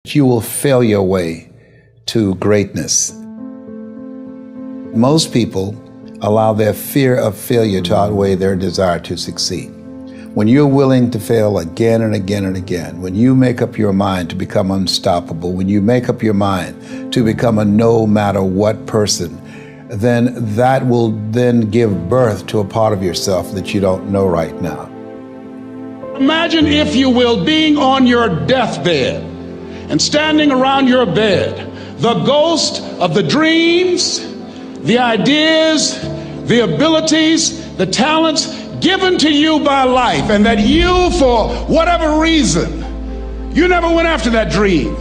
You will fail your way to greatness. Most people allow their fear of failure to outweigh their desire to succeed. When you're willing to fail again and again and again, when you make up your mind to become unstoppable, when you make up your mind to become a no matter what person, then that will then give birth to a part of yourself that you don't know right now. Imagine, if you will, being on your deathbed and standing around your bed, the ghost of the dreams, the ideas, the abilities, the talents given to you by life, and that you, for whatever reason, you never went after that dream.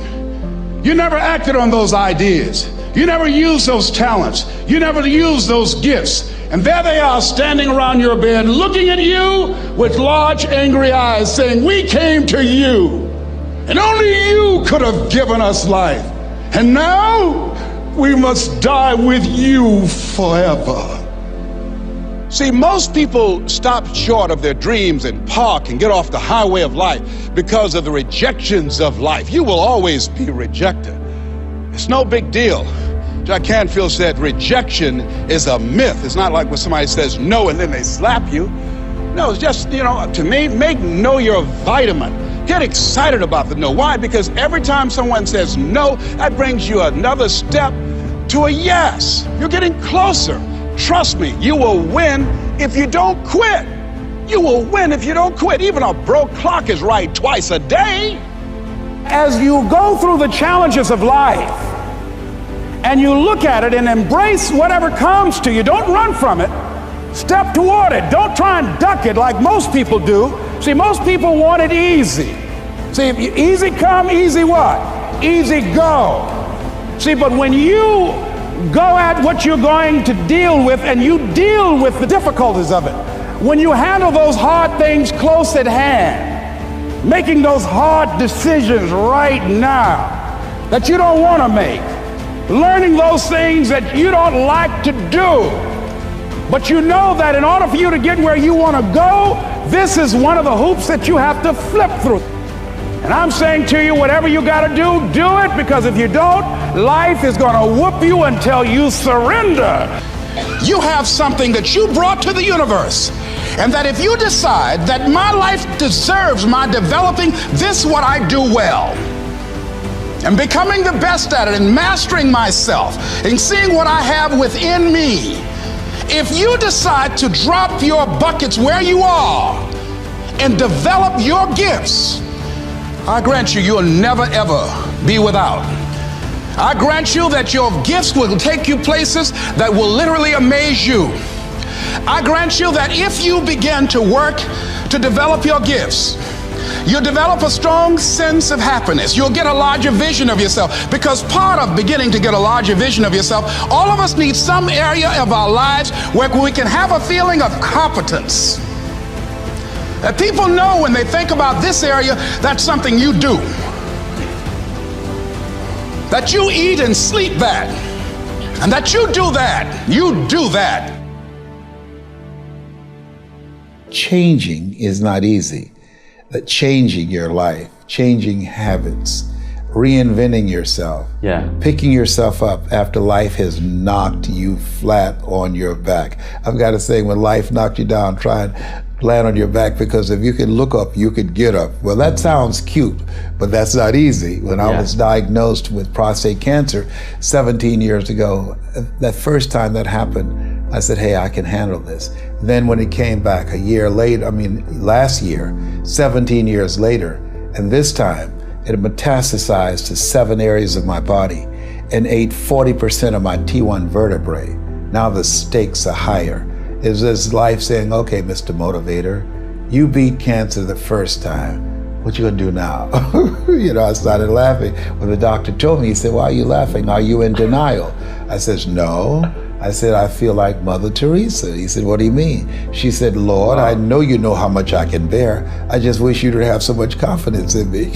You never acted on those ideas. You never used those talents. You never used those gifts. And there they are standing around your bed looking at you with large angry eyes saying, "We came to you, and only you could have given us life. And now we must die with you forever." See, most people stop short of their dreams and park and get off the highway of life because of the rejections of life. You will always be rejected. It's no big deal. Jack Canfield said rejection is a myth. It's not like when somebody says no and then they slap you. No, it's just, to me, make no your vitamin. Get excited about the no. Why? Because every time someone says no, that brings you another step to a yes. You're getting closer. Trust me, you will win if you don't quit. You will win if you don't quit. Even a broke clock is right twice a day. As you go through the challenges of life and you look at it and embrace whatever comes to you, don't run from it. Step toward it. Don't try and duck it like most people do. See, most people want it easy. See, easy come, easy what? Easy go. See, but when you go at what you're going to deal with and you deal with the difficulties of it, when you handle those hard things close at hand, making those hard decisions right now that you don't want to make, learning those things that you don't like to do, but you know that in order for you to get where you want to go, this is one of the hoops that you have to flip through. And I'm saying to you, whatever you got to do it, because if you don't, life is going to whoop you until you surrender. You have something that you brought to the universe, and that if you decide that my life deserves my developing this what I do well, and becoming the best at it, and mastering myself, and seeing what I have within me, if you decide to drop your buckets where you are and develop your gifts, I grant you, you'll never ever be without. I grant you that your gifts will take you places that will literally amaze you. I grant you that if you begin to work to develop your gifts, you'll develop a strong sense of happiness. You'll get a larger vision of yourself, because part of beginning to get a larger vision of yourself, all of us need some area of our lives where we can have a feeling of competence. That people know when they think about this area, that's something you do. That you eat and sleep that. And that you do that. You do that. Changing is not easy. That changing your life, changing habits, reinventing yourself, picking yourself up after life has knocked you flat on your back. I've got to say, when life knocked you down, try and land on your back, because if you could look up, you could get up. Well, that sounds cute, but that's not easy. When I was diagnosed with prostate cancer 17 years ago, that first time that happened, I said, hey, I can handle this. Then when it came back a year later, last year, 17 years later, and this time it metastasized to 7 areas of my body and ate 40% of my T1 vertebrae. Now the stakes are higher. Is this life saying, okay, Mr. Motivator, you beat cancer the first time. What you gonna do now? I started laughing. When the doctor told me, he said, why are you laughing? Are you in denial? I said, no. I said, I feel like Mother Teresa. He said, what do you mean? She said, Lord, I know you know how much I can bear. I just wish you to have so much confidence in me.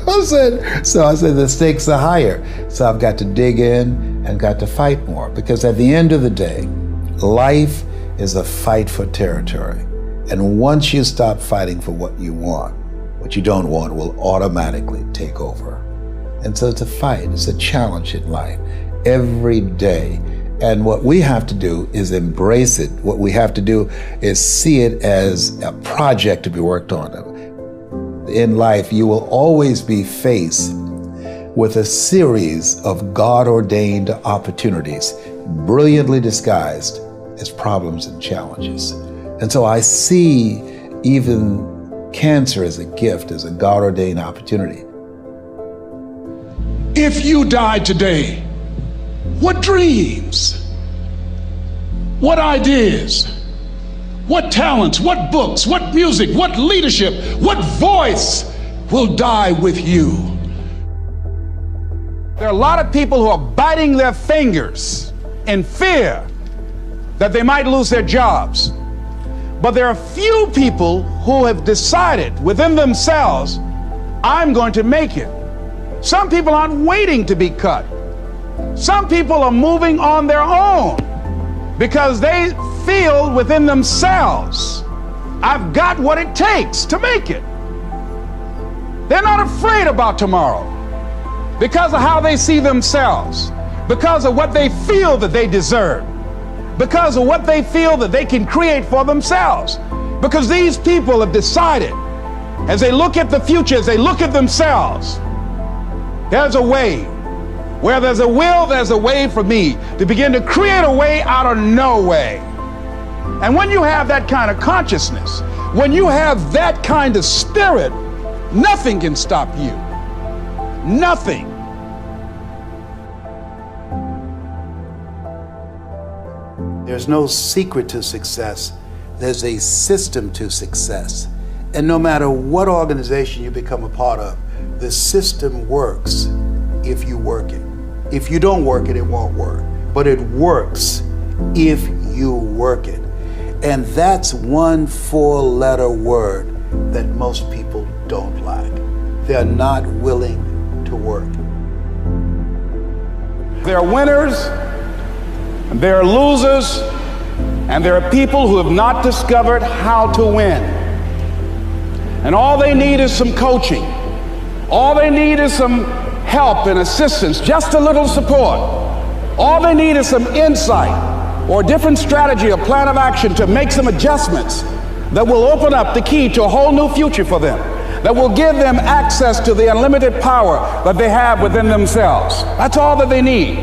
I said, the stakes are higher. So I've got to dig in and got to fight more, because at the end of the day, life is a fight for territory. And once you stop fighting for what you want, what you don't want will automatically take over. And so it's a fight, it's a challenge in life every day. And what we have to do is embrace it. What we have to do is see it as a project to be worked on. In life, you will always be faced with a series of God-ordained opportunities, brilliantly disguised as problems and challenges. And so I see even cancer as a gift, as a God-ordained opportunity. If you died today, what dreams, what ideas, what talents, what books, what music, what leadership, what voice will die with you? There are a lot of people who are biting their fingers in fear that they might lose their jobs. But there are few people who have decided within themselves, I'm going to make it. Some people aren't waiting to be cut. Some people are moving on their own because they feel within themselves, I've got what it takes to make it. They're not afraid about tomorrow because of how they see themselves, because of what they feel that they deserve, because of what they feel that they can create for themselves. Because these people have decided, as they look at the future, as they look at themselves, there's a way. Where there's a will, there's a way for me to begin to create a way out of no way. And when you have that kind of consciousness, when you have that kind of spirit, nothing can stop you. Nothing. There's no secret to success. There's a system to success. And no matter what organization you become a part of, the system works if you work it. If you don't work it, it won't work. But it works if you work it. And that's one 4-letter word that most people don't like. They're not willing to work. There are winners, and there are losers, and there are people who have not discovered how to win. And all they need is some coaching. All they need is some help and assistance, just a little support. All they need is some insight or a different strategy, a plan of action to make some adjustments that will open up the key to a whole new future for them, that will give them access to the unlimited power that they have within themselves. That's all that they need.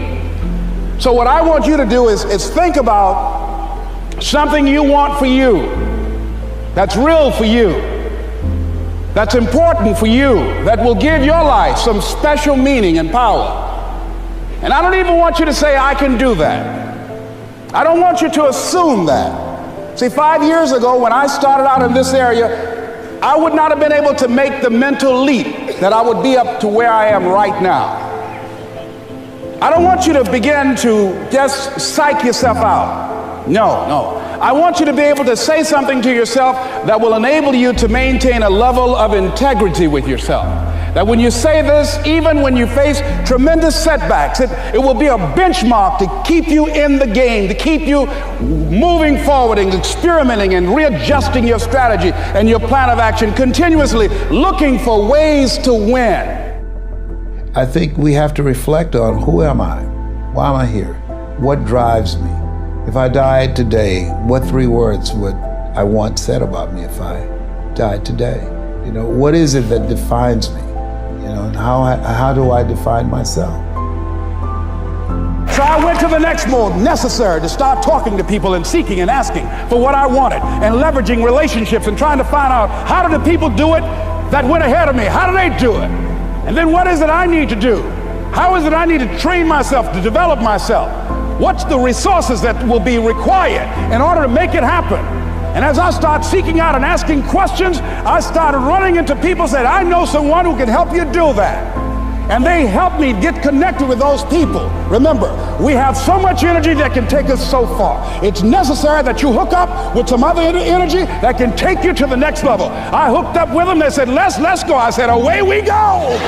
So what I want you to do is think about something you want for you, that's real for you, that's important for you, that will give your life some special meaning and power. And I don't even want you to say, I can do that. I don't want you to assume that. See, 5 years ago when I started out in this area, I would not have been able to make the mental leap that I would be up to where I am right now. I don't want you to begin to just psych yourself out. No. I want you to be able to say something to yourself that will enable you to maintain a level of integrity with yourself. That when you say this, even when you face tremendous setbacks, it will be a benchmark to keep you in the game, to keep you moving forward and experimenting and readjusting your strategy and your plan of action, continuously looking for ways to win. I think we have to reflect on, who am I? Why am I here? What drives me? If I died today, what 3 words would I want said about me if I died today? You know, what is it that defines me? You know, and how do I define myself? So I went to the next mode necessary to start talking to people and seeking and asking for what I wanted and leveraging relationships and trying to find out, how do the people do it that went ahead of me? How do they do it? And then what is it I need to do? How is it I need to train myself, to develop myself? What's the resources that will be required in order to make it happen? And as I start seeking out and asking questions, I started running into people who said, I know someone who can help you do that. And they helped me get connected with those people. Remember, we have so much energy that can take us so far. It's necessary that you hook up with some other energy that can take you to the next level. I hooked up with them. They said, let's go. I said, away we go.